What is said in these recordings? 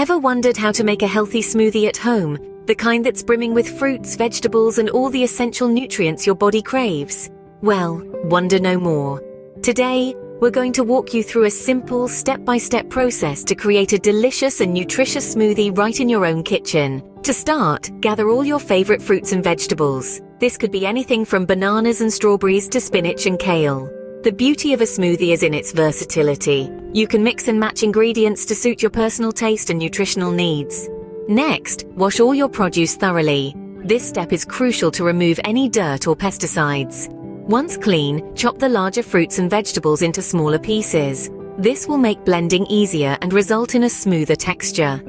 Ever wondered how to make a healthy smoothie at home? The kind that's brimming with fruits, vegetables, and all the essential nutrients your body craves? Well, wonder no more. Today, we're going to walk you through a simple, step-by-step process to create a delicious and nutritious smoothie right in your own kitchen. To start, gather all your favorite fruits and vegetables. This could be anything from bananas and strawberries to spinach and kale. The beauty of a smoothie is in its versatility. You can mix and match ingredients to suit your personal taste and nutritional needs. Next, wash all your produce thoroughly. This step is crucial to remove any dirt or pesticides. Once clean, chop the larger fruits and vegetables into smaller pieces. This will make blending easier and result in a smoother texture.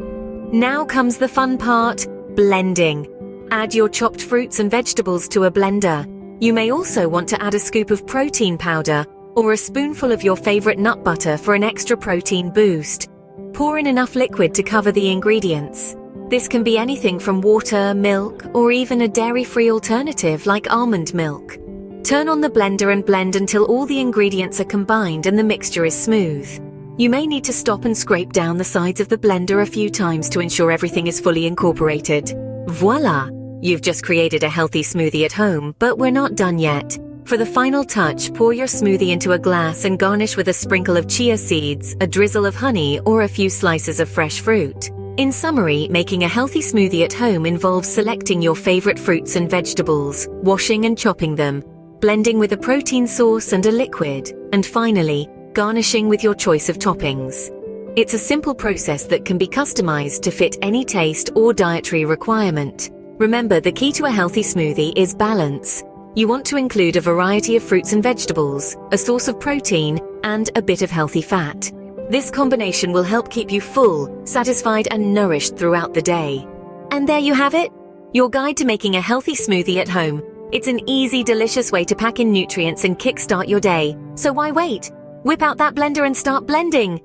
Now comes the fun part, blending. Add your chopped fruits and vegetables to a blender. You may also want to add a scoop of protein powder or a spoonful of your favorite nut butter for an extra protein boost. Pour in enough liquid to cover the ingredients. This can be anything from water, milk, or even a dairy-free alternative like almond milk. Turn on the blender and blend until all the ingredients are combined and the mixture is smooth. You may need to stop and scrape down the sides of the blender a few times to ensure everything is fully incorporated. Voila! You've just created a healthy smoothie at home, but we're not done yet. For the final touch, pour your smoothie into a glass and garnish with a sprinkle of chia seeds, a drizzle of honey, or a few slices of fresh fruit. In summary, making a healthy smoothie at home involves selecting your favorite fruits and vegetables, washing and chopping them, blending with a protein source and a liquid, and finally, garnishing with your choice of toppings. It's a simple process that can be customized to fit any taste or dietary requirement. Remember, the key to a healthy smoothie is balance. You want to include a variety of fruits and vegetables, a source of protein, and a bit of healthy fat. This combination will help keep you full, satisfied, and nourished throughout the day. And there you have it, your guide to making a healthy smoothie at home. It's an easy, delicious way to pack in nutrients and kickstart your day. So why wait? Whip out that blender and start blending.